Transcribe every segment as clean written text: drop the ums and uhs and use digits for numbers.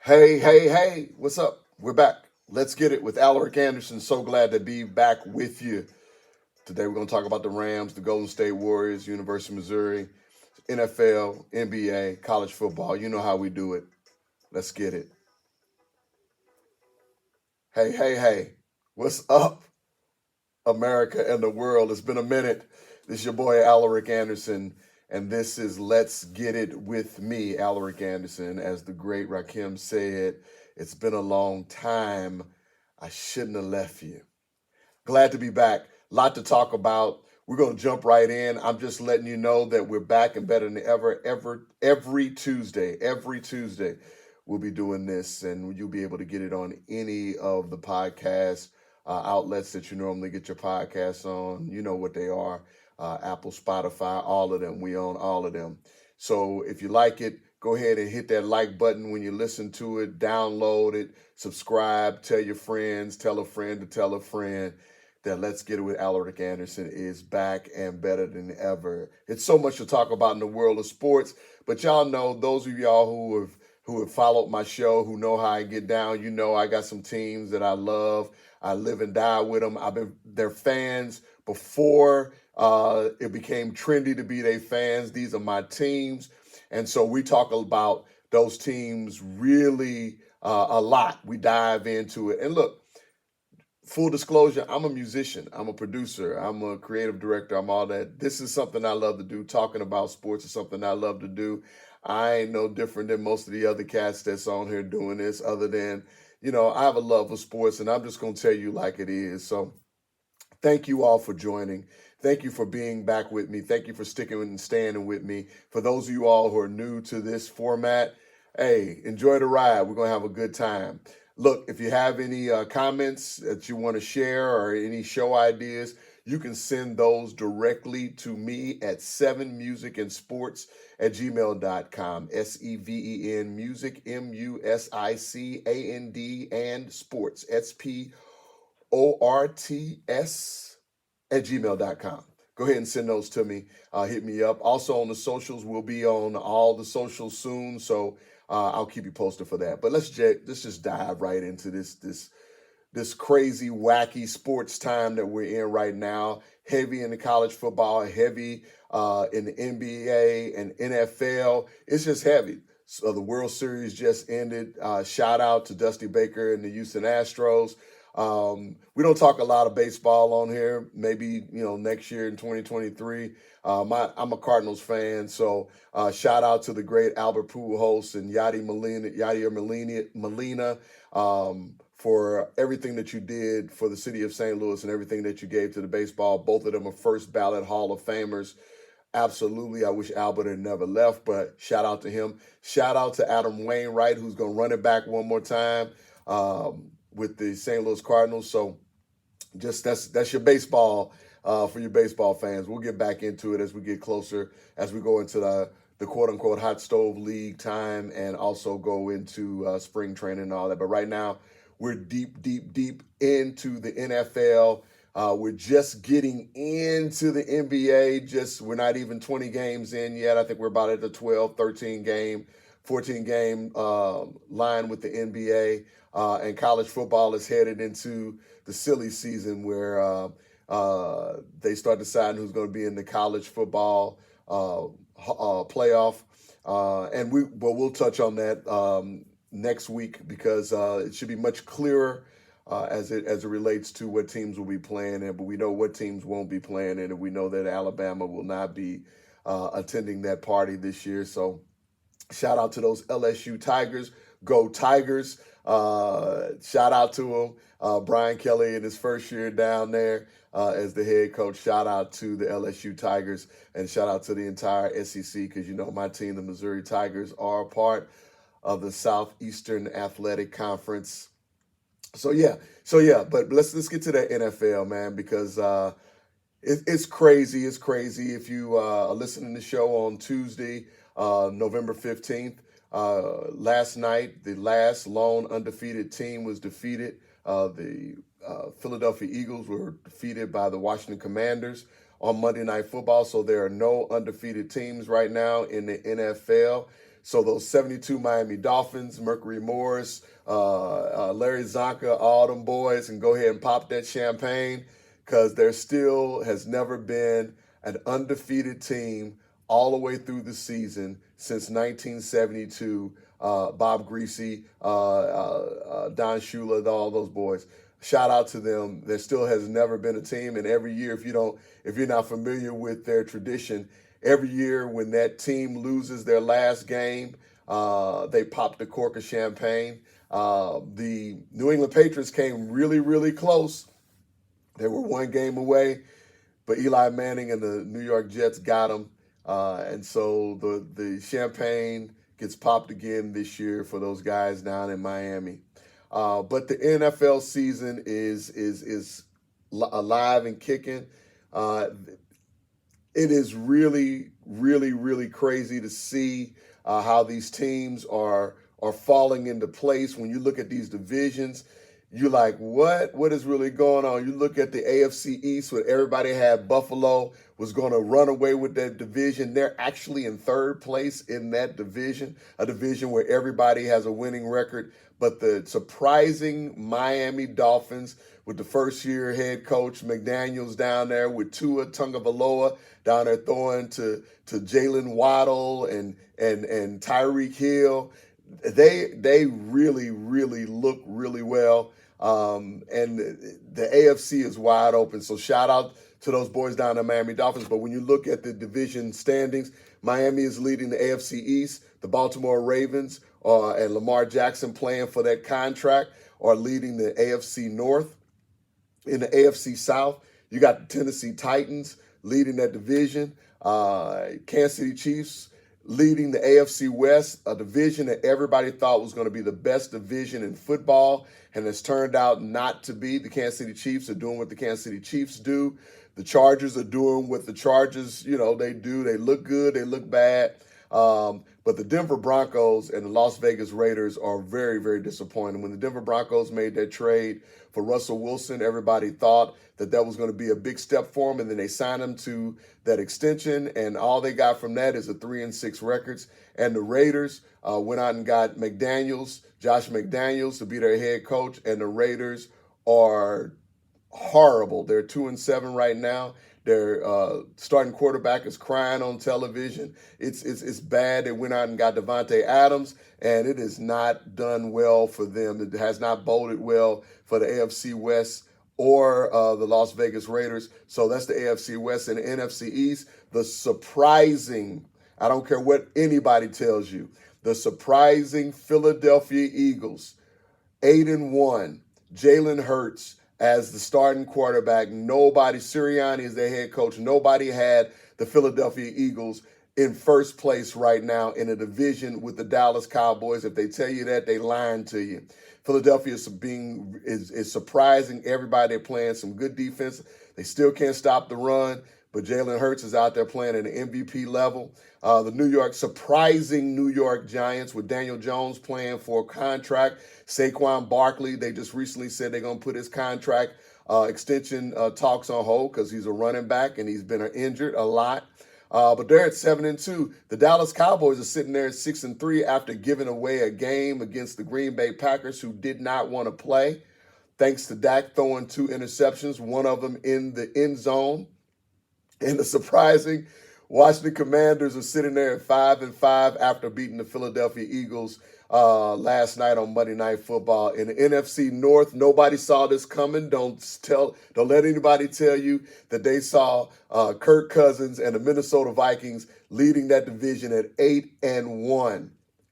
Hey, hey, hey, what's up? We're back. Let's get it with Aleric Anderson. So glad to be back with you. Today we're going to talk about the Rams, the Golden State Warriors, University of Missouri, NFL, NBA, college football. You know how we do it. Let's get it. Hey, hey, hey, what's up, America and the world? It's been a minute. This is your boy Aleric Anderson, and this is Let's Get It with me, Aleric Anderson. As the great Rakim said, it's been a long time. I shouldn't have left you. Glad to be back. Lot to talk about. We're going to jump right in. I'm just letting you know that we're back and better than ever, every Tuesday. Every Tuesday, we'll be doing this, and you'll be able to get it on any of the podcast outlets that you normally get your podcasts on. You know what they are: Apple, Spotify, all of them. We own all of them. So if you like it, go ahead and hit that like button when you listen to it. Download it, subscribe, tell your friends, tell a friend to tell a friend that Let's Get It with Aleric Anderson is back and better than ever. It's so much to talk about in the world of sports, but y'all know, those of y'all who have followed my show, who know how I get down, you know I got some teams that I love. I live and die with them. I've been their fans before it became trendy to be their fans. These are my teams. And so we talk about those teams really a lot. We dive into it. And look, full disclosure, I'm a musician, I'm a producer, I'm a creative director, I'm all that. This is something I love to do. Talking about sports is something I love to do. I ain't no different than most of the other cats that's on here doing this, other than, I have a love of sports, and I'm just going to tell you like it is. So thank you all for joining. Thank you for being back with me. Thank you for sticking and standing with me. For those of you all who are new to this format, hey, enjoy the ride. We're going to have a good time. Look, if you have any comments that you want to share or any show ideas, you can send those directly to me at 7musicandsports at gmail.com. SEVEN music, MUSICAND, and sports, SPORTS at gmail.com. Go ahead and send those to me. Hit me up. Also on the socials, we'll be on all the socials soon, so I'll keep you posted for that. But let's just dive right into this crazy, wacky sports time that we're in right now. Heavy in the college football, heavy in the NBA and NFL. It's just heavy. So the World Series just ended. Shout out to Dusty Baker and the Houston Astros. We don't talk a lot of baseball on here. Maybe next year in 2023. I'm a Cardinals fan, so shout out to the great Albert Pujols and Yadier Molina, for everything that you did for the city of St. Louis and everything that you gave to the baseball. Both of them are first ballot Hall of Famers. Absolutely. I wish Albert had never left, but shout out to him. Shout out to Adam Wainwright, who's going to run it back one more time with the St. Louis Cardinals. So just that's your baseball for your baseball fans. We'll get back into it as we get closer, as we go into the quote-unquote hot stove league time and also go into spring training and all that. But right now, we're deep, deep, deep into the NFL. We're just getting into the NBA. We're not even 20 games in yet. I think we're about at the 12, 13 game, 14 game line with the NBA. And college football is headed into the silly season where they start deciding who's going to be in the college football playoff. But we'll touch on that next week because it should be much clearer as it relates to what teams will be playing in. But we know what teams won't be playing in, and we know that Alabama will not be attending that party this year. So shout out to those LSU Tigers. Go Tigers. Shout out to him. Brian Kelly in his first year down there as the head coach. Shout out to the LSU Tigers and shout out to the entire SEC because my team, the Missouri Tigers, are a part of the Southeastern Athletic Conference. So yeah. But let's get to the NFL, man, because it's crazy. It's crazy. If you are listening to the show on Tuesday, November 15th, last night, the last lone undefeated team was defeated. The Philadelphia Eagles were defeated by the Washington Commanders on Monday Night Football. So there are no undefeated teams right now in the NFL. So those 72 Miami Dolphins, Mercury Morris, Larry Zonka, all them boys, and go ahead and pop that champagne, because there still has never been an undefeated team all the way through the season since 1972. Bob Greasy, Don Shula, all those boys. Shout out to them. There still has never been a team, and every year, if you're not familiar with their tradition, every year when that team loses their last game, they pop the cork of champagne. The New England Patriots came really, really close. They were one game away, but Eli Manning and the New York Jets got them. And so the champagne gets popped again this year for those guys down in Miami. But the NFL season is alive and kicking. Uh, it is really, really, really crazy to see how these teams are falling into place. When you look at these divisions, you're like, what is really going on? You look at the AFC East, where everybody had Buffalo was going to run away with that division. They're actually in third place in that division, a division where everybody has a winning record. But the surprising Miami Dolphins, with the first-year head coach McDaniels down there, with Tua Tagovailoa down there throwing to Jalen Waddle and Tyreek Hill, they really, really look really well. And the AFC is wide open. So shout out to those boys down in Miami Dolphins. But when you look at the division standings, Miami is leading the AFC East. The Baltimore Ravens and Lamar Jackson playing for that contract are leading the AFC North. In the AFC South, you got the Tennessee Titans leading that division. Kansas City Chiefs leading the AFC West, a division that everybody thought was going to be the best division in football, and has turned out not to be. The Kansas City Chiefs are doing what the Kansas City Chiefs do. The Chargers are doing what the Chargers, they do. They look good, they look bad. But the Denver Broncos and the Las Vegas Raiders are very, very disappointing. When the Denver Broncos made that trade for Russell Wilson, everybody thought that was going to be a big step for him, and then they signed him to that extension, and all they got from that is a 3-6 records. And the Raiders went out and got Josh McDaniels, to be their head coach, and the Raiders are horrible. They're 2-7 right now. Their starting quarterback is crying on television. It's bad. They went out and got Devontae Adams, and it has not done well for them. It has not boded well for the AFC West or the Las Vegas Raiders. So that's the AFC West. And the NFC East, the surprising, I don't care what anybody tells you, the surprising Philadelphia Eagles, 8-1, Jalen Hurts as the starting quarterback. Sirianni is their head coach. Nobody had the Philadelphia Eagles in first place right now in a division with the Dallas Cowboys. If they tell you that, they lying to you. Philadelphia is surprising everybody. They're playing some good defense. They still can't stop the run, but Jalen Hurts is out there playing at an MVP level. The surprising New York Giants, with Daniel Jones playing for a contract. Saquon Barkley, they just recently said they're going to put his contract extension talks on hold because he's a running back and he's been injured a lot. But they're at 7-2. The Dallas Cowboys are sitting there at 6-3 after giving away a game against the Green Bay Packers, who did not want to play, thanks to Dak throwing 2 interceptions, one of them in the end zone. And the surprising Washington Commanders are sitting there at 5-5 after beating the Philadelphia Eagles last night on Monday Night Football. In the NFC North, nobody saw this coming. Don't let anybody tell you that they saw Kirk Cousins and the Minnesota Vikings leading that division at 8-1.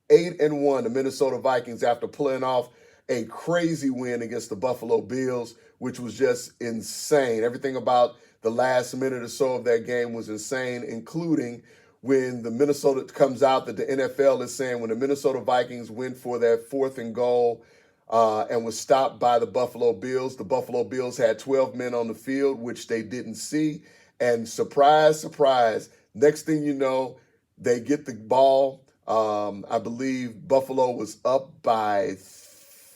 8-1, the Minnesota Vikings, after pulling off a crazy win against the Buffalo Bills, which was just insane. Everything about the last minute or so of that game was insane, including when the Minnesota comes out that the NFL is saying when the Minnesota Vikings went for that 4th and goal and was stopped by the Buffalo Bills had 12 men on the field, which they didn't see. And surprise, surprise, next thing you know, they get the ball. I believe Buffalo was up by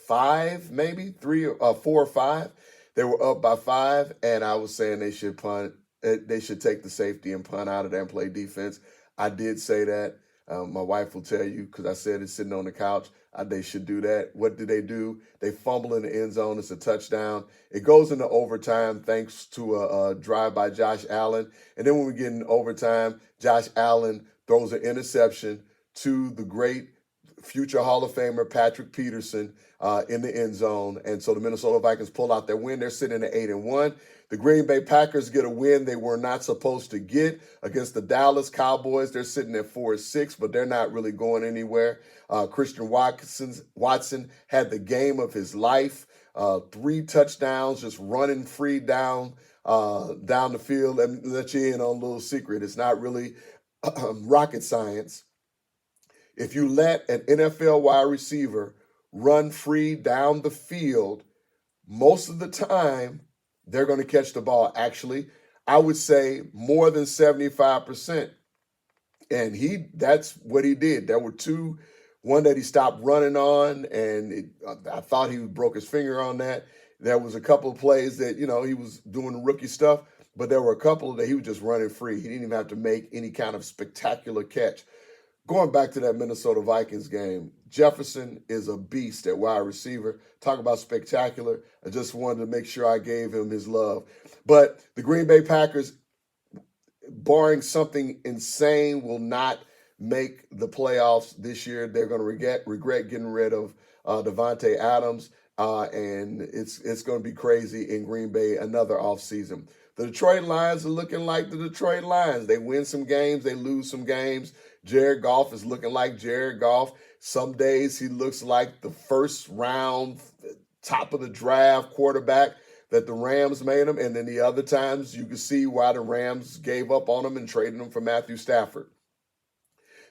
5, maybe 3 or 4 or 5. They were up by 5, and I was saying they should punt. They should take the safety and punt out of there and play defense. I did say that. My wife will tell you, because I said it's sitting on the couch, they should do that. What do? They fumble in the end zone. It's a touchdown. It goes into overtime thanks to a drive by Josh Allen. And then when we get in overtime, Josh Allen throws an interception to the great future Hall of Famer Patrick Peterson in the end zone. And so the Minnesota Vikings pull out their win. They're sitting at 8-1. The Green Bay Packers get a win they were not supposed to get against the Dallas Cowboys. They're sitting at 4-6, but they're not really going anywhere. Christian Watson had the game of his life. 3 touchdowns, just running free down the field. Let me let you in on a little secret. It's not really rocket science. If you let an NFL wide receiver run free down the field, most of the time, they're going to catch the ball. Actually, I would say more than 75%. And that's what he did. There were 2, one that he stopped running on, and I thought he broke his finger on that. There was a couple of plays that, he was doing rookie stuff, but there were a couple that he was just running free. He didn't even have to make any kind of spectacular catch. Going back to that Minnesota Vikings game, Jefferson is a beast at wide receiver. Talk about spectacular. I just wanted to make sure I gave him his love. But the Green Bay Packers, barring something insane, will not make the playoffs this year. They're going to regret getting rid of Devontae Adams, and it's going to be crazy in Green Bay another offseason. The Detroit Lions are looking like the Detroit Lions. They win some games, they lose some games. Jared Goff is looking like Jared Goff. Some days he looks like the first round, top of the draft quarterback that the Rams made him. And then the other times you can see why the Rams gave up on him and traded him for Matthew Stafford.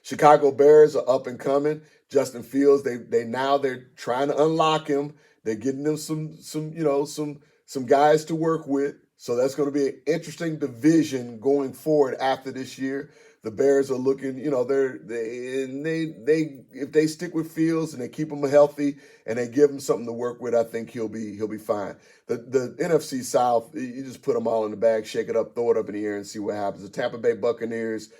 Chicago Bears are up and coming. Justin Fields, they're trying to unlock him. They're getting them some guys to work with. So that's going to be an interesting division going forward after this year. The Bears are looking, if they stick with Fields and they keep him healthy and they give him something to work with, I think he'll be fine. The NFC South, you just put them all in the bag, shake it up, throw it up in the air, and see what happens. The Tampa Bay Buccaneers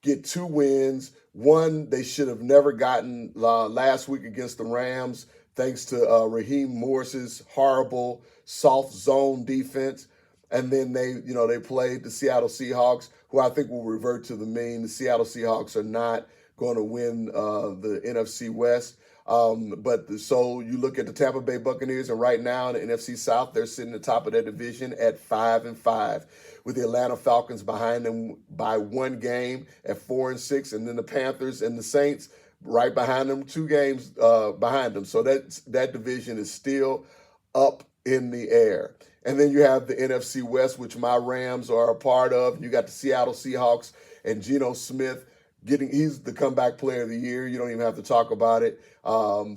get 2 wins. One they should have never gotten last week against the Rams, thanks to Raheem Morris's horrible soft zone defense. And then they played the Seattle Seahawks, who I think will revert to the mean. The Seattle Seahawks are not going to win the NFC West. So you look at the Tampa Bay Buccaneers, and right now in the NFC South, they're sitting at the top of their division at 5-5, with the Atlanta Falcons behind them by 1 game at 4-6, and then the Panthers and the Saints right behind them, 2 games behind them. So that division is still up in the air. And then you have the NFC West, which my Rams are a part of. You got the Seattle Seahawks and Geno Smith he's the comeback player of the year. You don't even have to talk about it.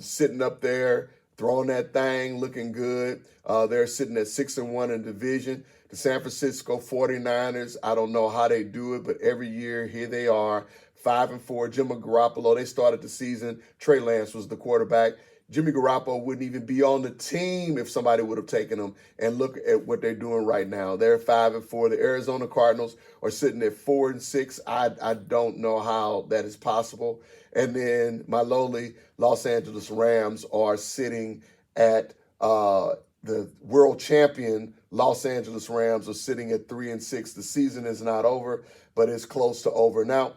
Sitting up there, throwing that thing, looking good. They're sitting at 6-1 in the division. The San Francisco 49ers, I don't know how they do it, but every year here they are, 5-4. Jimmy Garoppolo, they started the season. Trey Lance was the quarterback. Jimmy Garoppolo wouldn't even be on the team if somebody would have taken him. And look at what they're doing right now. They're 5-4. The Arizona Cardinals are sitting at 4-6. I don't know how that is possible. And then my lowly Los Angeles Rams are sitting at the world champion Los Angeles Rams are sitting at 3-6. The season is not over, but it's close to over. Now,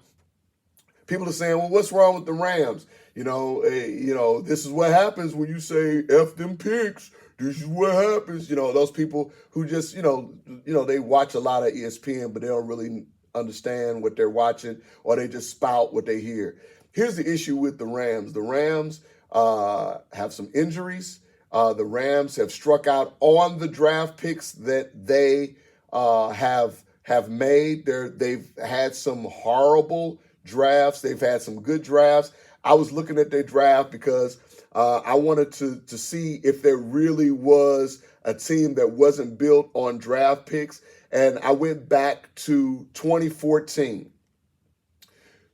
people are saying, well, what's wrong with the Rams? This is what happens when you say F them picks. This is what happens. Those people who just, they watch a lot of ESPN, but they don't really understand what they're watching, or they just spout what they hear. Here's the issue with the Rams. The Rams have some injuries. The Rams have struck out on the draft picks that they have made. They've had some horrible drafts. They've had some good drafts. I was looking at their draft because I wanted to see if there really was a team that wasn't built on draft picks. And I went back to 2014.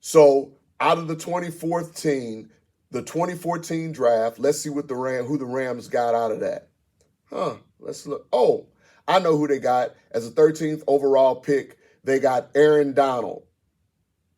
So out of the 2014 draft, let's see who the Rams got out of that. Let's look. Oh, I know who they got as a 13th overall pick. They got Aaron Donald.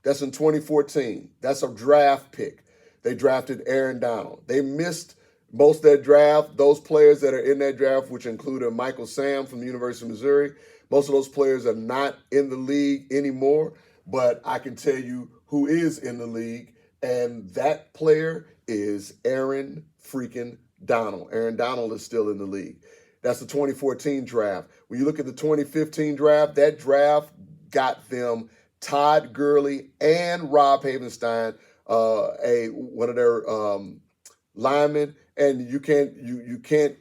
That's in 2014. That's a draft pick. They drafted Aaron Donald. They missed most of that draft. Those players that are in that draft, which included Michael Sam from the University of Missouri, most of those players are not in the league anymore. But I can tell you who is in the league, and that player is Aaron freaking Donald. Aaron Donald is still in the league. That's the 2014 draft. When you look at the 2015 draft, that draft got them Todd Gurley and Rob Havenstein, one of their linemen, and you can't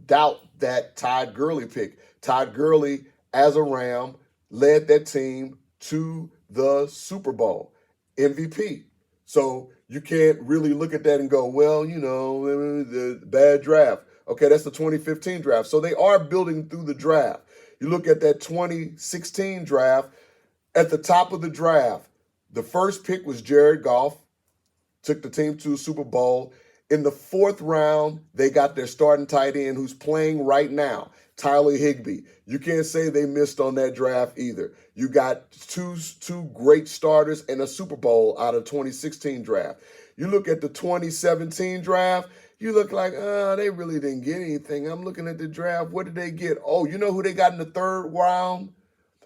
doubt that Todd Gurley pick. Todd Gurley, as a Ram, led that team to the Super Bowl, MVP. So you can't really look at that and go, well, the bad draft. Okay, that's the 2015 draft. So they are building through the draft. You look at that 2016 draft. At the top of the draft, the first pick was Jared Goff, took the team to a Super Bowl. In the fourth round, they got their starting tight end who's playing right now, Tyler Higbee. You can't say they missed on that draft either. You got two great starters and a Super Bowl out of 2016 draft. You look at the 2017 draft, you look like, they really didn't get anything. I'm looking at the draft. What did they get? Oh, you know who they got in the third round?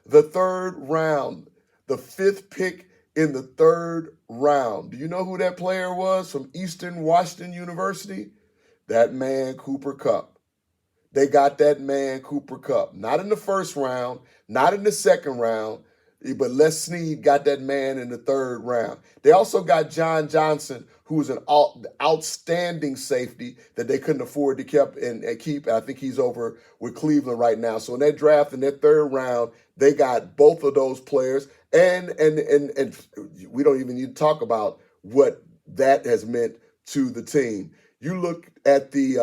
The third round, the fifth pick in the third round. Do you know who that player was from Eastern Washington University? That man, Cooper Kupp. They got that man, Cooper Kupp. Not in the first round, not in the second round, but Les Snead got that man in the third round. They also got John Johnson, who was an outstanding safety that they couldn't afford to keep. I think he's over with Cleveland right now. So in that draft, in that third round, they got both of those players. And we don't even need to talk about what that has meant to the team. You look at the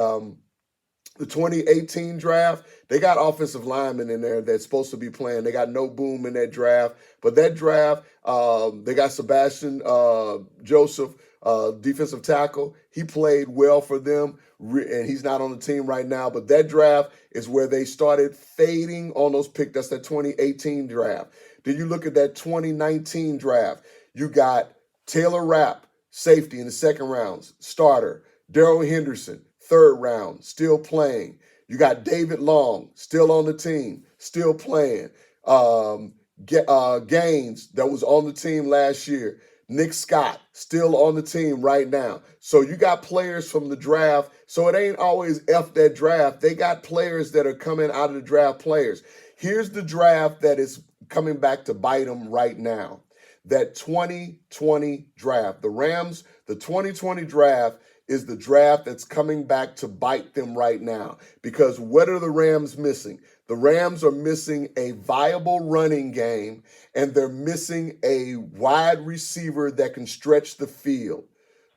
2018 draft, they got offensive linemen in there that's supposed to be playing. They got no boom in that draft. But that draft, they got Sebastian Joseph, defensive tackle. He played well for them, and he's not on the team right now. But that draft is where they started fading on those picks. That's that 2018 draft. Then you look at that 2019 draft. You got Taylor Rapp, safety in the second round, starter. Darrell Henderson, third round, still playing. You got David Long, still on the team, still playing. Gaines, that was on the team last year. Nick Scott, still on the team right now. So you got players from the draft. So it ain't always F that draft. They got players that are coming out of the draft players. Here's the draft that is coming back to bite them right now. That 2020 draft. The Rams, the 2020 draft is the draft that's coming back to bite them right now. Because what are the Rams missing? The Rams are missing a viable running game, and they're missing a wide receiver that can stretch the field.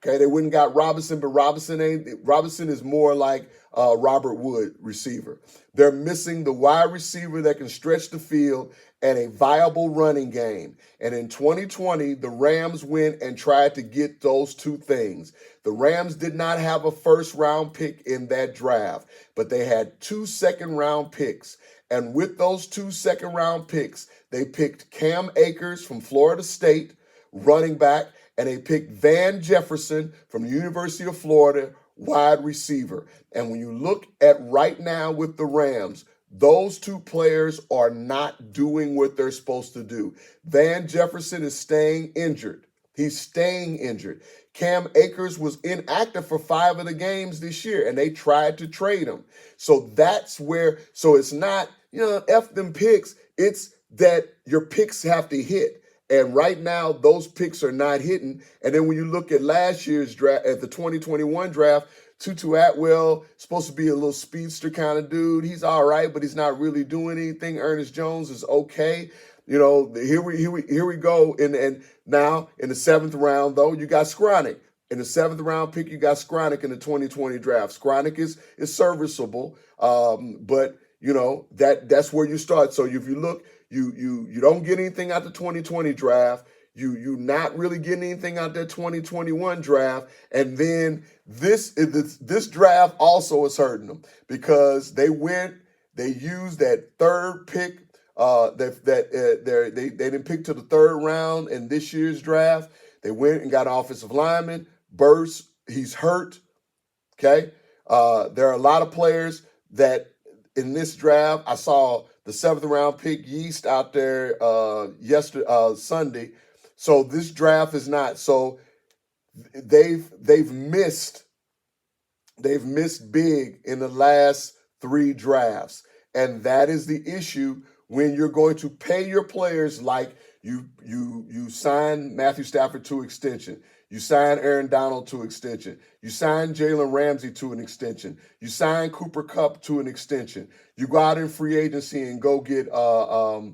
Okay, they wouldn't got Robinson, but Robinson is more like Robert Wood receiver. They're missing the wide receiver that can stretch the field and a viable running game. And in 2020, the Rams went and tried to get those two things. The Rams did not have a first-round pick in that draft, but they had 2 second-round picks. And with those 2 second-round picks, they picked Cam Akers from Florida State, running back, and they picked Van Jefferson from the University of Florida, wide receiver. And when you look at right now with the Rams, those two players are not doing what they're supposed to do. Van Jefferson is staying injured. He's staying injured. Cam Akers was inactive for 5 of the games this year, and they tried to trade him. So that's where, so it's not, F them picks. It's that your picks have to hit. And right now, those picks are not hitting. And then when you look at last year's draft, at the 2021 draft, Tutu Atwell, supposed to be a little speedster kind of dude. He's all right, but he's not really doing anything. Ernest Jones is okay. Here we go. And now in the 7th round, though, you got Skronik. In the 7th round pick, you got Skronik in the 2020 draft. Skronik is serviceable, but that's where you start. So if you look, you don't get anything out the 2020 draft. You not really getting anything out that 2021 draft, and then this draft also is hurting them because they used that 3rd pick They didn't pick to the third round in this year's draft. They went and got an offensive lineman. Burst, he's hurt. Okay. There are a lot of players that in this draft, I saw the seventh round pick Yeast out there Sunday. So this draft is not. So they've missed big in the last three drafts. And that is the issue when you're going to pay your players like you sign Matthew Stafford to extension. You sign Aaron Donald to extension. You sign Jalen Ramsey to an extension. You sign Cooper Kupp to an extension. You go out in free agency and go get the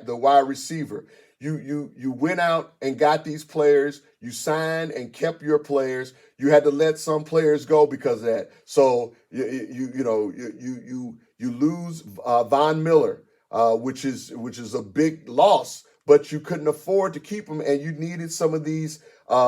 wide receiver. You went out and got these players. You signed and kept your players. You had to let some players go because of that. So you lose Von Miller, which is a big loss, but you couldn't afford to keep him, and you needed some of these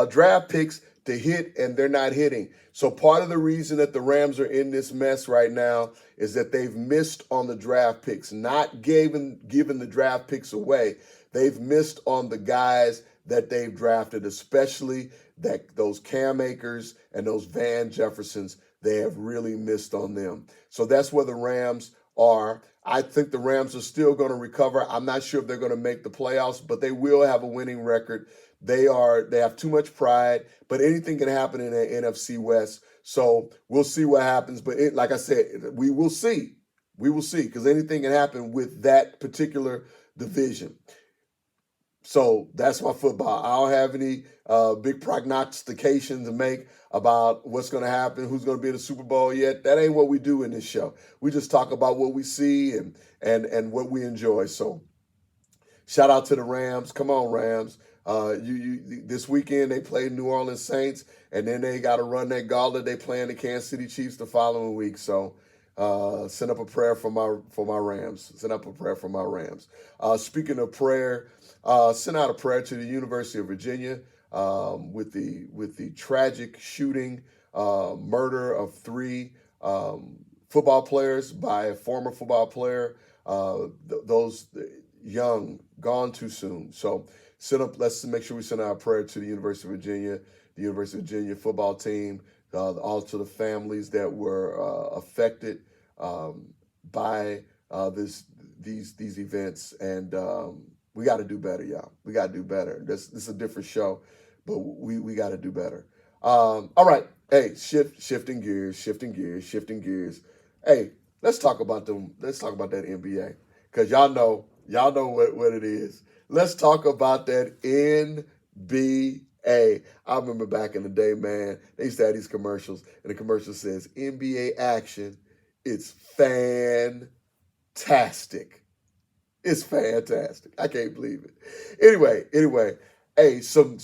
draft picks to hit, and they're not hitting. So part of the reason that the Rams are in this mess right now is that they've missed on the draft picks, not giving the draft picks away. They've missed on the guys that they've drafted, especially those Cam Akers and those Van Jeffersons. They have really missed on them. So that's where the Rams are. I think the Rams are still going to recover. I'm not sure if they're going to make the playoffs, but they will have a winning record. They have too much pride, but anything can happen in the NFC West. So we'll see what happens. But like I said, we will see. We will see, because anything can happen with that particular division. So that's my football. I don't have any big prognostications to make about what's going to happen, who's going to be in the Super Bowl yet. That ain't what we do in this show. We just talk about what we see and what we enjoy. So shout out to the Rams. Come on, Rams. This weekend they play New Orleans Saints, and then they got to run that gauntlet. They playing the Kansas City Chiefs the following week. So send up a prayer for my Rams. Send up a prayer for my Rams. Speaking of prayer, send out a prayer to the University of Virginia with the tragic shooting, murder of three football players by a former football player. Those young, gone too soon. So let's make sure we send out a prayer to the University of Virginia, the University of Virginia football team, all to the families that were affected by these events, and we got to do better, y'all. We got to do better. This is a different show, but we got to do better. All right, hey, shifting gears. Hey, let's talk about them. Let's talk about that NBA, because y'all know what it is. Let's talk about that NBA. I remember back in the day, man, they used to have these commercials, and the commercial says NBA action. It's fantastic. It's fantastic. I can't believe it. Anyway, hey, some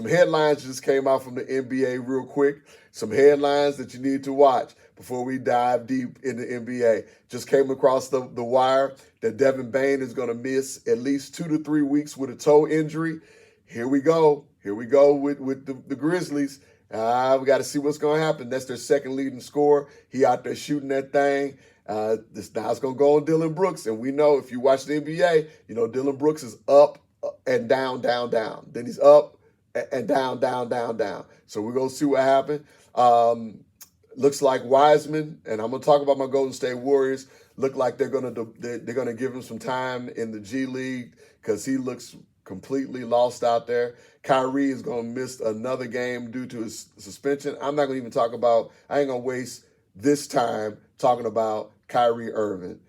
headlines just came out from the NBA real quick. Some headlines that you need to watch before we dive deep in the NBA. Just came across the wire that Devin Bain is going to miss at least 2 to 3 weeks with a toe injury. Here we go with the Grizzlies. We got to see what's going to happen. That's their second leading scorer. He out there shooting that thing. Now it's going to go on Dillon Brooks. And we know, if you watch the NBA, Dillon Brooks is up and down, down, down. Then he's up and down, down, down, down. So we're going to see what happens. Looks like Wiseman, and I'm going to talk about my Golden State Warriors, look like they're going to give him some time in the G League, because he looks completely lost out there. Kyrie is going to miss another game due to his suspension. I'm not going to even talk about, I ain't going to waste this time talking about Kyrie Irving.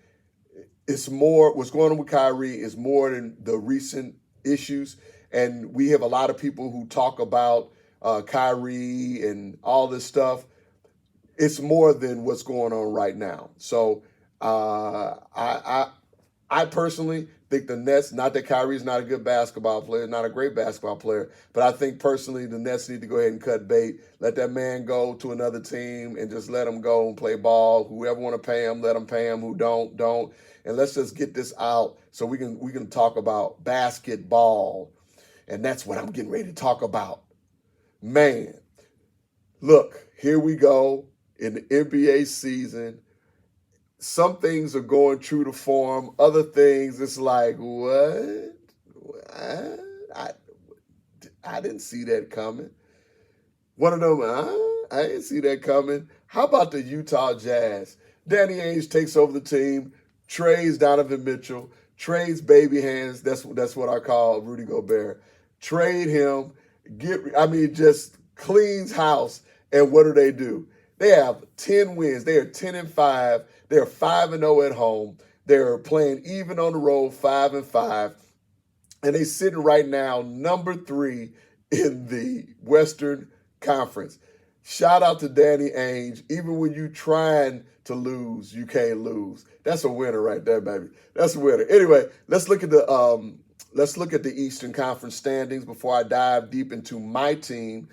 It's more, what's going on with Kyrie is more than the recent issues. And we have a lot of people who talk about Kyrie and all this stuff. It's more than what's going on right now. So I personally think the Nets, not that Kyrie's not a good basketball player, not a great basketball player, but I think personally the Nets need to go ahead and cut bait, let that man go to another team and just let him go and play ball. Whoever want to pay him, let him pay him. Who don't. And let's just get this out so we can talk about basketball. And that's what I'm getting ready to talk about. Man, look, here we go in the NBA season. some things are going true to form. Other things, it's like, what? I, I didn't see that coming. One of them, I didn't see that coming. How about the Utah Jazz? Danny Ainge takes over the team, trades Donovan Mitchell, trades baby hands. That's what I call Rudy Gobert. Trade him, just cleans house. And what do? They have 10 wins. They are 10-5. They're 5-0 at home. They're playing even on the road, 5-5. And they sitting right now number 3 in the Western Conference. Shout out to Danny Ainge. Even when you trying to lose, you can't lose. That's a winner right there, baby. That's a winner. Anyway, let's look at the Eastern Conference standings before I dive deep into my team,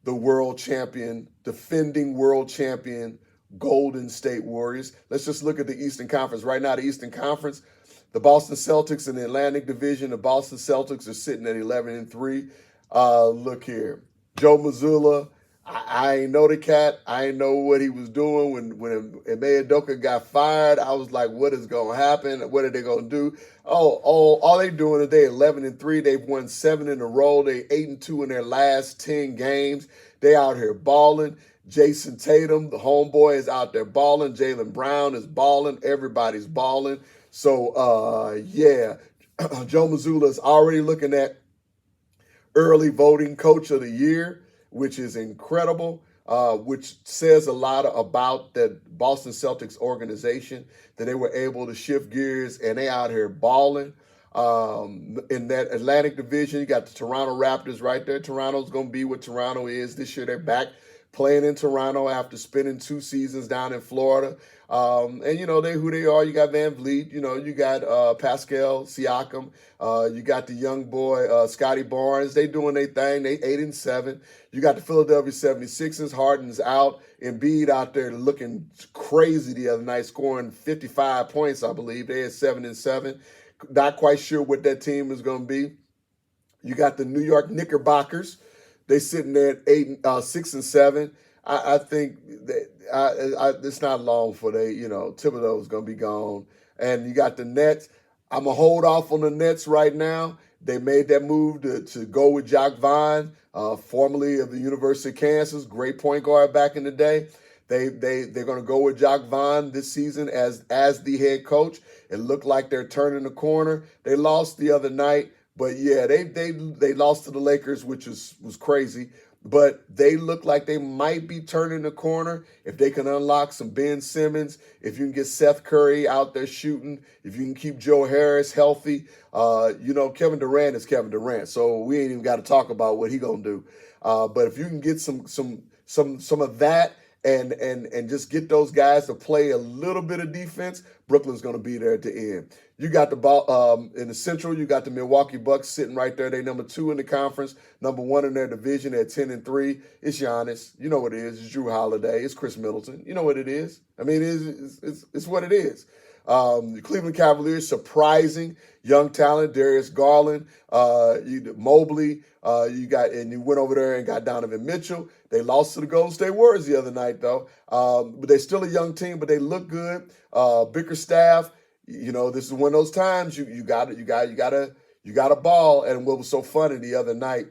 the world champion, defending world champion, Golden State Warriors. Let's just look at the Eastern Conference. Right now, the Eastern Conference, the Boston Celtics in the Atlantic Division, the Boston Celtics are sitting at 11-3. Look here. Joe Mazzulla, I ain't know the cat. I ain't know what he was doing when Ime Udoka got fired. I was like, what is going to happen? What are they going to do? All they doing is they 11-3. They've won 7 in a row. They 8-2 in their last 10 games. They out here balling. Jason Tatum, the homeboy, is out there balling. Jaylen Brown is balling. Everybody's balling. So, Joe Mazzulla is already looking at early voting coach of the year, which is incredible, which says a lot about the Boston Celtics organization, that they were able to shift gears and they out here balling. In that Atlantic Division, you got the Toronto Raptors right there. Toronto's going to be what Toronto is this year. They're back playing in Toronto after spending 2 seasons down in Florida. And, they who they are. You got Van Vliet. You got Pascal Siakam. You got the young boy, Scotty Barnes. They doing their thing. They 8-7. You got the Philadelphia 76ers. Harden's out. Embiid out there looking crazy the other night, scoring 55 points, I believe. They had 7-7. Not quite sure what that team is going to be. You got the New York Knickerbockers. They sitting there at 6-7. I think that it's not long for Thibodeau's going to be gone. And you got the Nets. I'm going to hold off on the Nets right now. They made that move to go with Jacques Vaughn, formerly of the University of Kansas, great point guard back in the day. They're going to go with Jacques Vaughn this season as the head coach. It looked like they're turning the corner. They lost the other night, but yeah, they lost to the Lakers, which was crazy. But they look like they might be turning the corner if they can unlock some Ben Simmons, if you can get Seth Curry out there shooting, if you can keep Joe Harris healthy. Kevin Durant is Kevin Durant, so we ain't even got to talk about what he gonna do. But if you can get some of that and just get those guys to play a little bit of defense, Brooklyn's going to be there at the end. You got the ball in the Central. You got the Milwaukee Bucks sitting right there. They number 2 in the conference, number 1 in their division at 10-3. It's Giannis. You know what it is. It's Drew Holiday. It's Chris Middleton. You know what it is. I mean, it's what it is. The Cleveland Cavaliers, surprising young talent, Darius Garland, Mobley. You went over there and got Donovan Mitchell. They lost to the Golden State Warriors the other night, though. But they're still a young team, but they look good. Bickerstaff, this is one of those times you got to ball. And what was so funny the other night,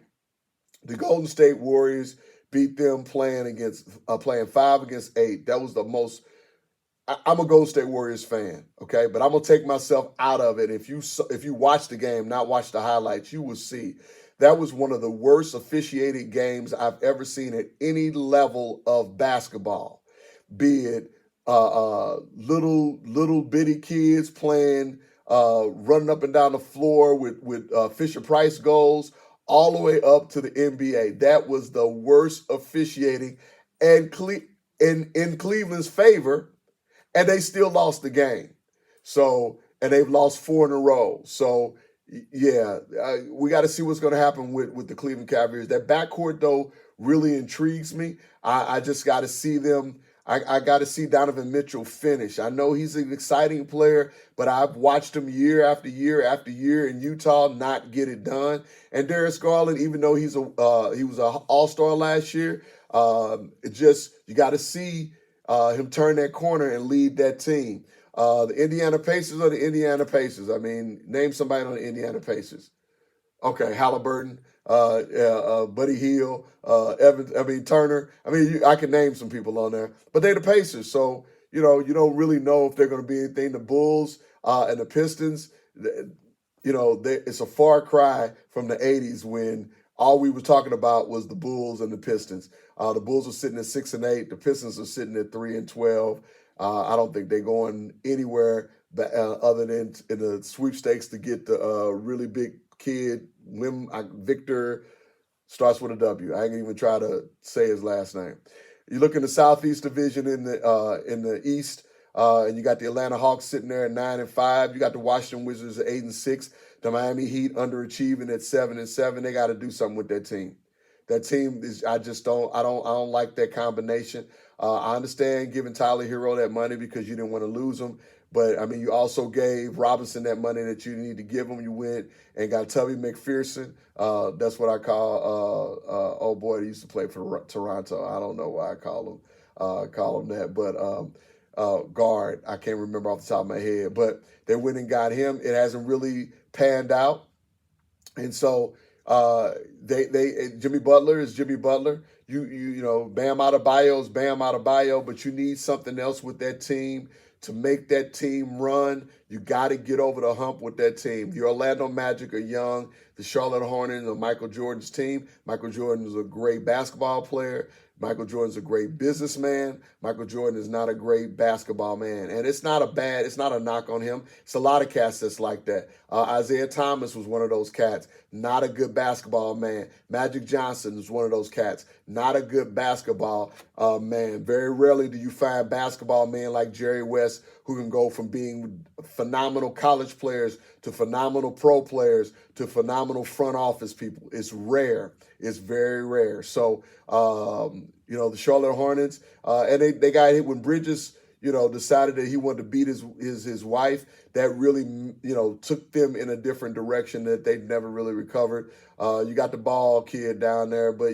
the Golden State Warriors beat them playing 5 against 8. That was the most. I'm a Golden State Warriors fan, okay? But I'm going to take myself out of it. If you watch the game, not watch the highlights, you will see that was one of the worst officiated games I've ever seen at any level of basketball, be it little bitty kids playing, running up and down the floor with Fisher Price goals, all the way up to the NBA. That was the worst officiating, and in Cleveland's favor. And they still lost the game. So, and they've lost 4 in a row. So, yeah, we got to see what's going to happen with the Cleveland Cavaliers. That backcourt, though, really intrigues me. I just got to see them. I got to see Donovan Mitchell finish. I know he's an exciting player, but I've watched him year after year after year in Utah not get it done. And Darius Garland, even though he was an All-Star last year, you got to see him turn that corner and lead that team. The Indiana Pacers or the Indiana Pacers? I mean, name somebody on the Indiana Pacers. Okay, Halliburton, Buddy Hield, Evans. I mean Turner. I mean, I can name some people on there, but they're the Pacers, so you don't really know if they're going to be anything. The Bulls and the Pistons, it's a far cry from the '80s when all we were talking about was the Bulls and the Pistons. The Bulls are sitting at 6-8. The Pistons are sitting at 3-12. I don't think they're going anywhere other than in the sweepstakes to get the really big kid, Victor, starts with a W. I ain't even try to say his last name. You look in the Southeast Division in the East, and you got the Atlanta Hawks sitting there at 9-5. You got the Washington Wizards at 8-6. The Miami Heat underachieving at 7-7. They got to do something with that team. That team is. I don't like that combination. I understand giving Tyler Hero that money because you didn't want to lose him. But, I mean, you also gave Robinson that money that you need to give him. You went and got Tubby McPherson. That's what I call, old boy that used to play for Toronto. I don't know why I call him that. But guard, I can't remember off the top of my head. But they went and got him. It hasn't really panned out. And so Jimmy Butler is Jimmy Butler. You know, Bam Adebayo is Bam Adebayo, but you need something else with that team to make that team run. You got to get over the hump with that team. The Orlando Magic are young. The Charlotte Hornets are Michael Jordan's team. Michael Jordan is a great basketball player. Michael Jordan's a great businessman. Michael Jordan is not a great basketball man. And it's not a knock on him. It's a lot of cats that's like that. Isaiah Thomas was one of those cats. Not a good basketball man. Magic Johnson is one of those cats. Not a good basketball man. Very rarely do you find basketball men like Jerry West who can go from being phenomenal college players to phenomenal pro players to phenomenal front office people. It's rare. It's very rare. So, the Charlotte Hornets, and they got hit when Bridges, decided that he wanted to beat his wife. That really, took them in a different direction that they'd never really recovered. You got the ball kid down there, but,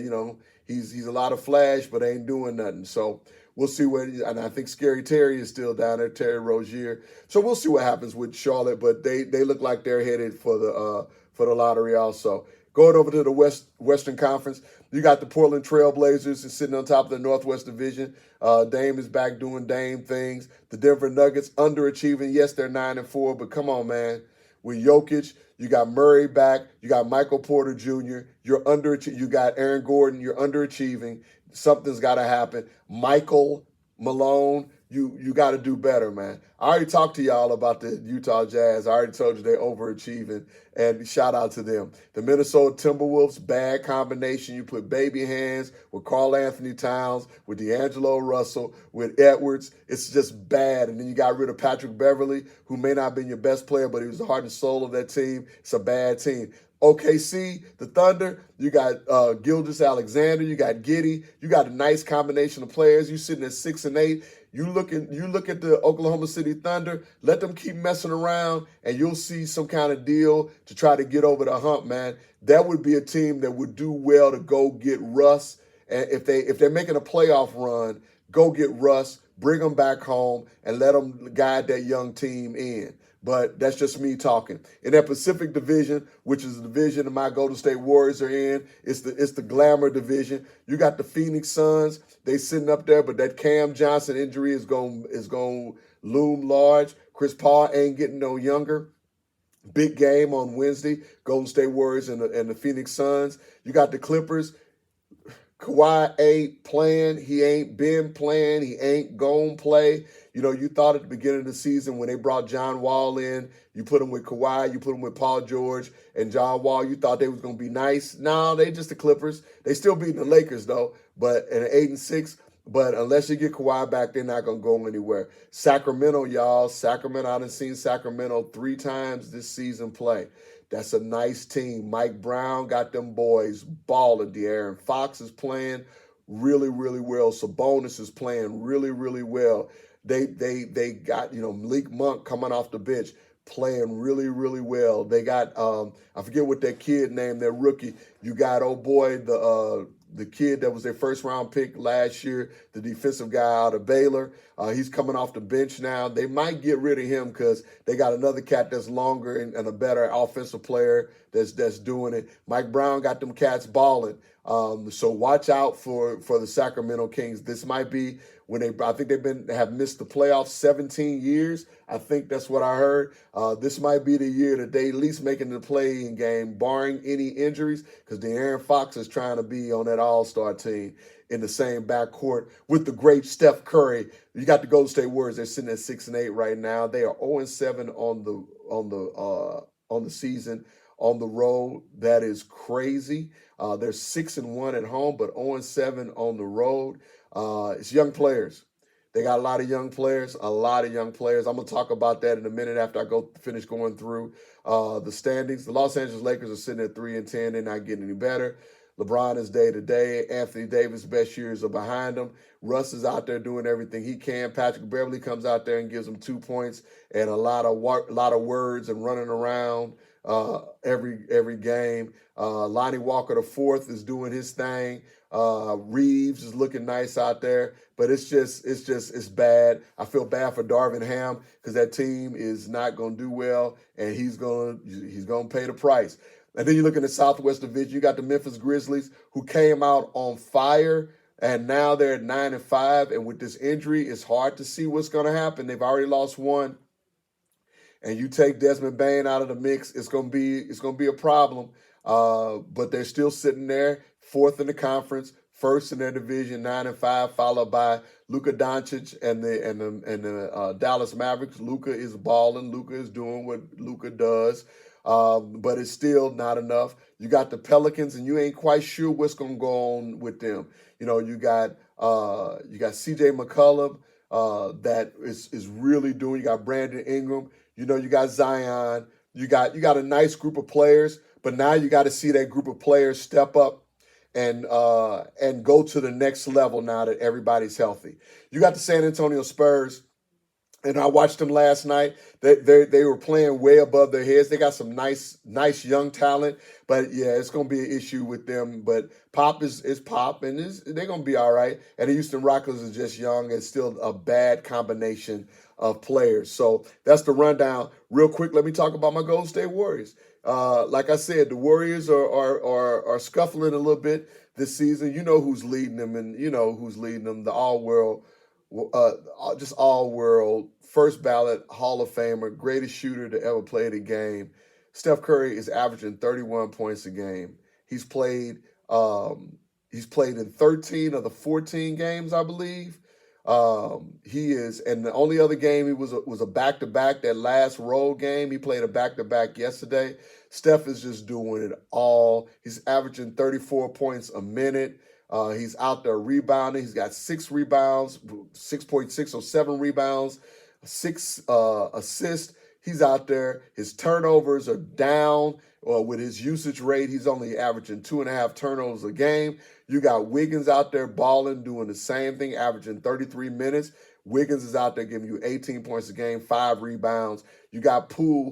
he's a lot of flash, but ain't doing nothing. So we'll see and I think Scary Terry is still down there, Terry Rozier. So we'll see what happens with Charlotte, but they look like they're headed for the lottery also. Going over to the Western Conference, you got the Portland Trailblazers sitting on top of the Northwest Division. Dame is back doing Dame things. The Denver Nuggets underachieving. Yes, they're 9-4, but come on, man. With Jokic, you got Murray back. You got Michael Porter Jr. You got Aaron Gordon. You're underachieving. Something's got to happen. Michael Malone, you got to do better, man. I already talked to y'all about the Utah Jazz. I already told you they're overachieving, and shout out to them. The Minnesota Timberwolves, bad combination. You put baby hands with Karl Anthony Towns, with D'Angelo Russell, with Edwards. It's just bad. And then you got rid of Patrick Beverly, who may not have been your best player, but he was the heart and soul of that team. It's a bad team. OKC, the Thunder, you got Gilgeous-Alexander, you got Giddey, you got a nice combination of players. You sitting at 6-8. You look at the Oklahoma City Thunder, let them keep messing around, and you'll see some kind of deal to try to get over the hump, man. That would be a team that would do well to go get Russ. And if they're making a playoff run, go get Russ, bring him back home, and let him guide that young team in. But that's just me talking. In that Pacific Division, which is the division that my Golden State Warriors are in, it's the glamour division. You got the Phoenix Suns. They sitting up there, but that Cam Johnson injury is going loom large. Chris Paul ain't getting no younger. Big game on Wednesday. Golden State Warriors and the Phoenix Suns. You got the Clippers. Kawhi ain't playing. He ain't been playing. He ain't gonna play. You thought at the beginning of the season when they brought John Wall in, you put him with Kawhi, you put him with Paul George and John Wall, you thought they was going to be nice. No, they just the Clippers. They still beating the Lakers, though, but at 8-6. But unless you get Kawhi back, they're not going to go anywhere. Sacramento, y'all. Sacramento, I done seen Sacramento 3 times this season play. That's a nice team. Mike Brown got them boys balling. De'Aaron Fox is playing really, really well. Sabonis is playing really, really well. They got, Malik Monk coming off the bench, playing really, really well. They got, I forget what that kid named, that rookie. You got, oh boy, the the kid that was their first round pick last year, the defensive guy out of Baylor. He's coming off the bench now. They might get rid of him because they got another cat that's longer and a better offensive player that's doing it. Mike Brown got them cats balling. So watch out for the Sacramento Kings. This might be when I think they have missed the playoffs 17 years. I think that's what I heard. This might be the year that they at least making the play-in game, barring any injuries, because De'Aaron Fox is trying to be on that All-Star team in the same backcourt with the great Steph Curry. You got the Golden State Warriors. They're sitting at 6-8 right now. They are 0-7 on the season on the road. That is crazy. They're 6-1 at home, but 0-7 on the road. It's young players. They got a lot of young players, I'm going to talk about that in a minute after I finish going through the standings. The Los Angeles Lakers are sitting at 3-10. They're not getting any better. LeBron is day to day. Anthony Davis' best years are behind him. Russ is out there doing everything he can. Patrick Beverly comes out there and gives him 2 points and a lot of words and running around every game. Lonnie Walker IV is doing his thing. Reeves is looking nice out there, but it's bad. I feel bad for Darvin Ham because that team is not going to do well, and he's going to pay the price. And then you look in the Southwest Division, you got the Memphis Grizzlies, who came out on fire, and now they're at 9-5. And with this injury, it's hard to see what's going to happen. They've already lost one, and you take Desmond Bane out of the mix, it's going to be a problem. But they're still sitting there, fourth in the conference, first in their division, 9-5, followed by Luka Doncic and the Dallas Mavericks. Luka is balling. Luka is doing what Luka does. But it's still not enough. You got the Pelicans, and you ain't quite sure what's going to go on with them. You got C.J. McCollum that is really doing. You got Brandon Ingram. You got Zion. You got a nice group of players, but now you got to see that group of players step up and go to the next level now that everybody's healthy. You got the San Antonio Spurs. And I watched them last night. They were playing way above their heads. They got some nice young talent, but yeah, it's going to be an issue with them. But Pop is Pop, and they're going to be all right. And the Houston Rockets is just young and still a bad combination of players. So that's the rundown. Real quick, let me talk about my Golden State Warriors. Like I said, the Warriors are scuffling a little bit this season. You know who's leading them, and you know who's leading them. The all-world first ballot Hall of Famer, greatest shooter to ever play the game. Steph Curry is averaging 31 points a game. He's played in 13 of the 14 games, I believe. He is, and the only other game he was a back-to-back. That last road game, he played a back-to-back yesterday. Steph is just doing it all. He's averaging 34 points a minute. He's out there rebounding. He's got 6 rebounds, 6.6 or 7 rebounds, 6 assists. He's out there. His turnovers are down. With his usage rate, he's only averaging 2.5 turnovers a game. You got Wiggins out there balling, doing the same thing, averaging 33 minutes. Wiggins is out there giving you 18 points a game, 5 rebounds. You got Poole,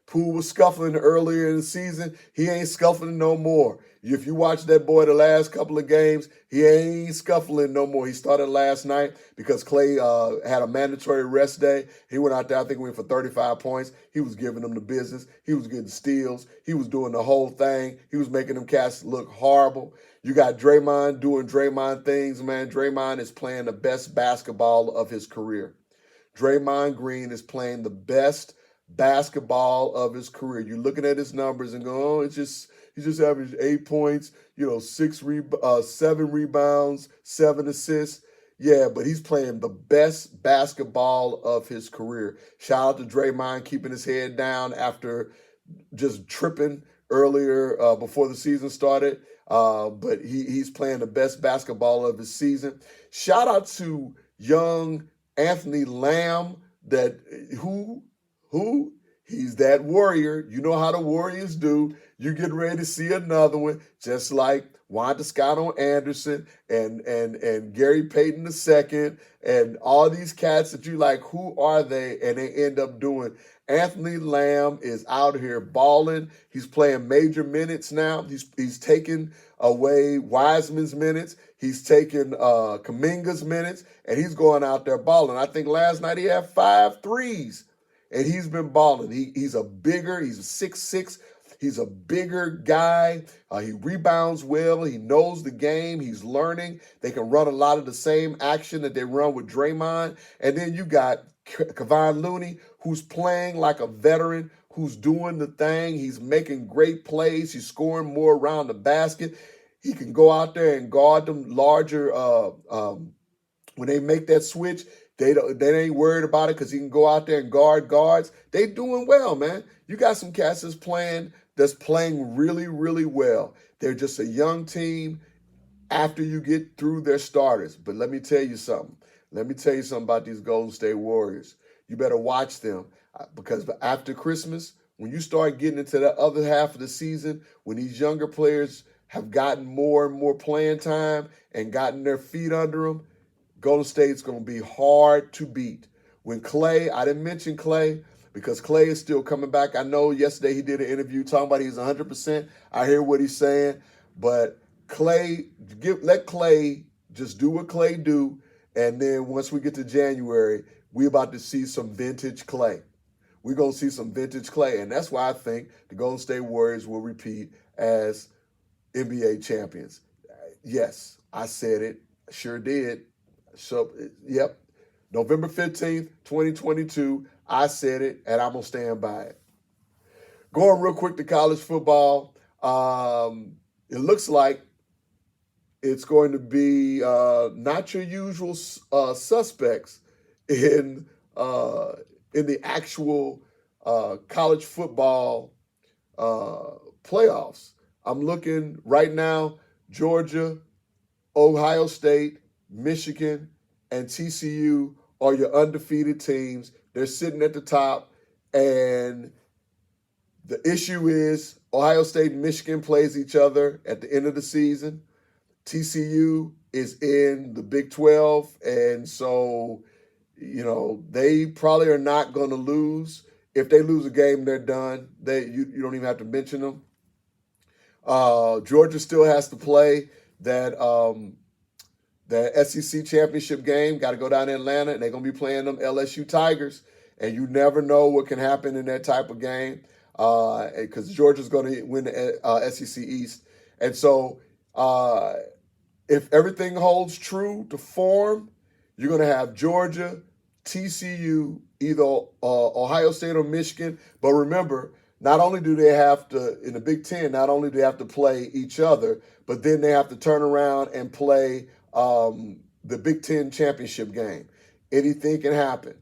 Poole was scuffling earlier in the season. He ain't scuffling no more. If you watch that boy the last couple of games, he ain't scuffling no more. He started last night because Clay had a mandatory rest day. He went out there, I think went for 35 points. He was giving them the business. He was getting steals. He was doing the whole thing. He was making them cats look horrible. You got Draymond doing Draymond things, man. Draymond is playing the best basketball of his career. Draymond Green is playing the best basketball of his career. You're looking at his numbers and go, oh, he just averaged 8 points, 7 rebounds, 7 assists. Yeah, but he's playing the best basketball of his career. Shout out to Draymond keeping his head down after just tripping earlier before the season started. But he's playing the best basketball of his season. Shout out to young Anthony Lamb, he's that warrior. You know how the Warriors do. You're getting ready to see another one, just like Wanda Scotto Anderson and Gary Payton II and all these cats that you like, who are they? And they end up doing. Anthony Lamb is out here balling. He's playing major minutes now. He's taking away Wiseman's minutes. He's taking Kuminga's minutes, and he's going out there balling. I think last night he had 5 threes, and he's been balling. He's a 6'6". He's a bigger guy. He rebounds well. He knows the game. He's learning. They can run a lot of the same action that they run with Draymond. And then you got Kevon Looney, who's playing like a veteran, who's doing the thing. He's making great plays. He's scoring more around the basket. He can go out there and guard them larger. When they make that switch, they ain't worried about it because he can go out there and guard guards. They doing well, man. You got some cats that's playing really, really well. They're just a young team after you get through their starters. But let me tell you something. Let me tell you something about these Golden State Warriors. You better watch them because after Christmas, when you start getting into the other half of the season, when these younger players have gotten more and more playing time and gotten their feet under them, Golden State's going to be hard to beat. When Clay, I didn't mention Clay because Clay is still coming back. I know yesterday he did an interview talking about he's 100%. I hear what he's saying, but let Clay just do what Clay do, and then once we get to January, we're about to see some vintage Clay. We're going to see some vintage Clay, and that's why I think the Golden State Warriors will repeat as NBA champions. Yes, I said it. Sure did. So, yep, November 15th, 2022, I said it, and I'm going to stand by it. Going real quick to college football, it looks like it's going to be not your usual suspects in the actual college football playoffs. I'm looking right now, Georgia, Ohio State, Michigan, and TCU are your undefeated teams. They're sitting at the top, and the issue is Ohio State and Michigan plays each other at the end of the season. TCU is in the Big 12, and so, they probably are not going to lose. If they lose a game, they're done. You don't even have to mention them. Georgia still has to play that SEC championship game. Got to go down to Atlanta, and they're going to be playing them LSU Tigers. And you never know what can happen in that type of game because Georgia's going to win the SEC East. And so if everything holds true to form, you're going to have Georgia, TCU, either Ohio State or Michigan. But remember, not only do they have to, in the Big Ten, not only do they have to play each other, but then they have to turn around and play the Big Ten championship game. Anything can happen.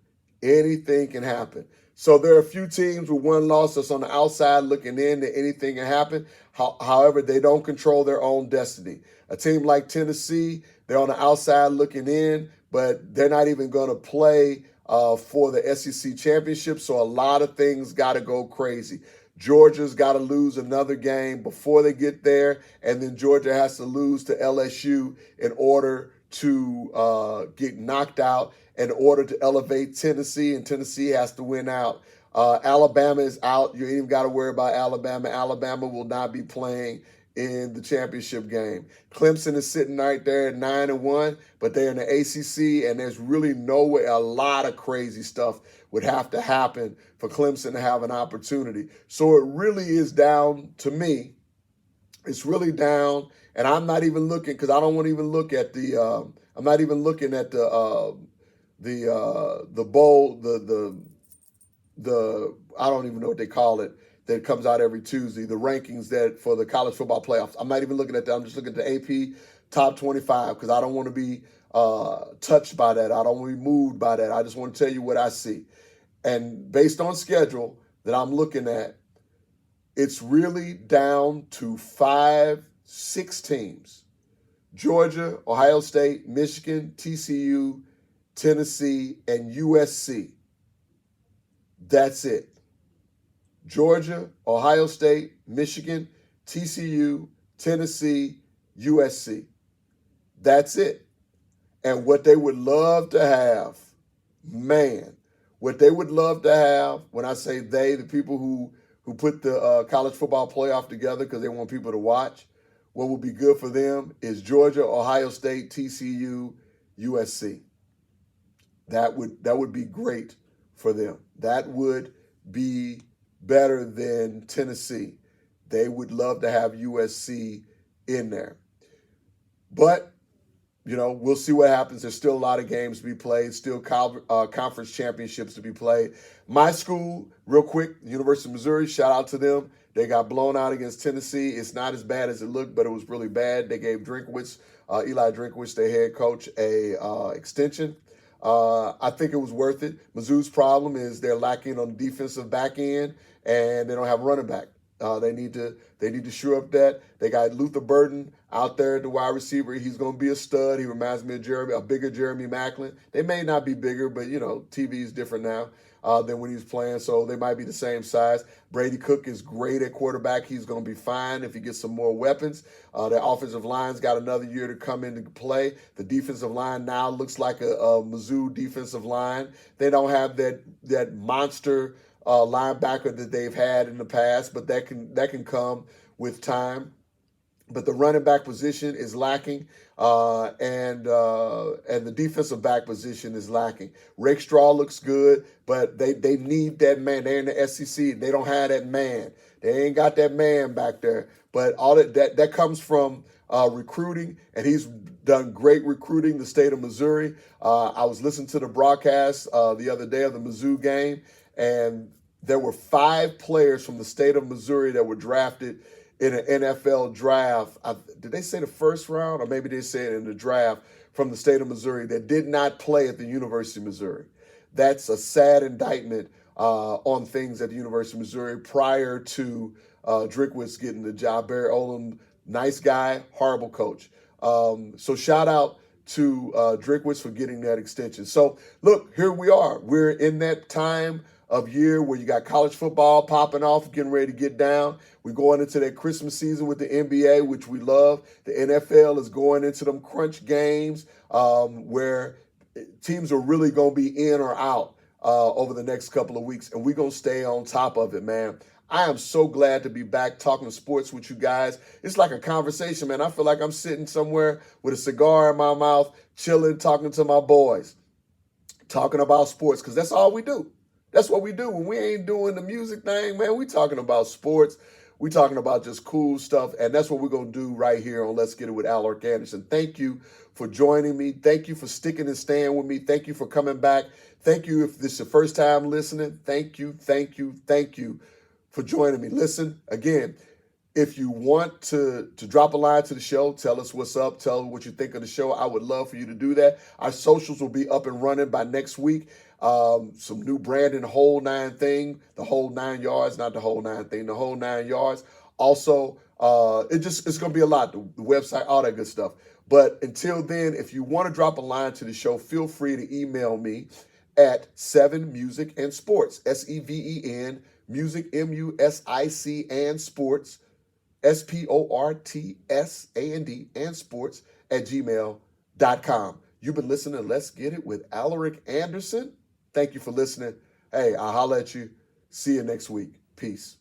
Anything can happen. So there are a few teams with one loss that's on the outside looking in that anything can happen. However, they don't control their own destiny. A team like Tennessee, they're on the outside looking in, but they're not even going to play for the SEC championship. So a lot of things got to go crazy. Georgia's got to lose another game before they get there, and then Georgia has to lose to LSU in order to get knocked out, in order to elevate Tennessee, and Tennessee has to win out. Alabama is out. You ain't even got to worry about Alabama. Alabama will not be playing in the championship game. Clemson is sitting right there at 9-1, but they're in the ACC, and there's really no way. A lot of crazy stuff would have to happen for Clemson to have an opportunity. So it really is down to me. It's really down, and I'm not even looking because I don't want to even look at the. I'm not even looking at the bowl, the I don't even know what they call it, that comes out every Tuesday, the rankings that for the college football playoffs. I'm not even looking at that. I'm just looking at the AP top 25 because I don't want to be touched by that. I don't want to be moved by that. I just want to tell you what I see. And based on schedule that I'm looking at, it's really down to 5-6 teams. Georgia, Ohio State, Michigan, TCU, Tennessee, and USC. That's it. Georgia, Ohio State, Michigan, TCU, Tennessee, USC. That's it. And what they would love to have, man, what they would love to have, when I say they, the people who put the college football playoff together because they want people to watch, what would be good for them is Georgia, Ohio State, TCU, USC. That would be great for them. That would be better than Tennessee. They would love to have USC in there. But we'll see what happens. There's still a lot of games to be played, still conference championships to be played. My school, real quick, University of Missouri, shout out to them. They got blown out against Tennessee. It's not as bad as it looked, but it was really bad. They gave Eli Drinkwitz, their head coach, a extension. I think it was worth it. Mizzou's problem is they're lacking on the defensive back end, and they don't have a running back. They need to shore up that. They got Luther Burden out there at the wide receiver. He's going to be a stud. He reminds me of a bigger Jeremy Maclin. They may not be bigger, but TV is different now than when he was playing, so they might be the same size. Brady Cook is great at quarterback. He's going to be fine if he gets some more weapons. Their offensive line's got another year to come into play. The defensive line now looks like a Mizzou defensive line. They don't have that monster linebacker that they've had in the past, but that can come with time. But the running back position is lacking, and the defensive back position is lacking. Rick Straw looks good, but they need that man. They're in the SEC. They don't have that man. They ain't got that man back there. But all that comes from recruiting, and he's done great recruiting the state of Missouri. I was listening to the broadcast the other day of the Mizzou game, and there were 5 players from the state of Missouri that were drafted in an NFL draft. Did they say the first round, or maybe they said in the draft from the state of Missouri that did not play at the University of Missouri? That's a sad indictment on things at the University of Missouri prior to Drinkwitz getting the job. Barry Odom, nice guy, horrible coach. So shout out to Drinkwitz for getting that extension. So look, here we are. We're in that time of year where you got college football popping off, getting ready to get down. We're going into that Christmas season with the NBA, which we love. The NFL is going into them crunch games where teams are really going to be in or out over the next couple of weeks, and we're going to stay on top of it, man. I am so glad to be back talking sports with you guys. It's like a conversation, man. I feel like I'm sitting somewhere with a cigar in my mouth, chilling, talking to my boys, talking about sports, because that's all we do. That's what we do. When we ain't doing the music thing, man, we talking about sports. We talking about just cool stuff, and that's what we're going to do right here on Let's Get It with Alerica Anderson. Thank you for joining me. Thank you for sticking and staying with me. Thank you for coming back. Thank you if this is your first time listening. Thank you for joining me. Listen, again, if you want to drop a line to the show, tell us what's up, tell what you think of the show. I would love for you to do that. Our socials will be up and running by next week. Some new branding, the whole 9 thing, the whole 9 yards, not the whole 9 thing, the whole 9 yards. Also, it's going to be a lot, the website, all that good stuff. But until then, if you want to drop a line to the show, feel free to email me at 7 Music and Sports, SEVEN, Music, MUSIC, and Sports, SPORTSAND, and Sports at gmail.com. You've been listening to Let's Get It with Alerica Anderson. Thank you for listening. Hey, I'll holler at you. See you next week. Peace.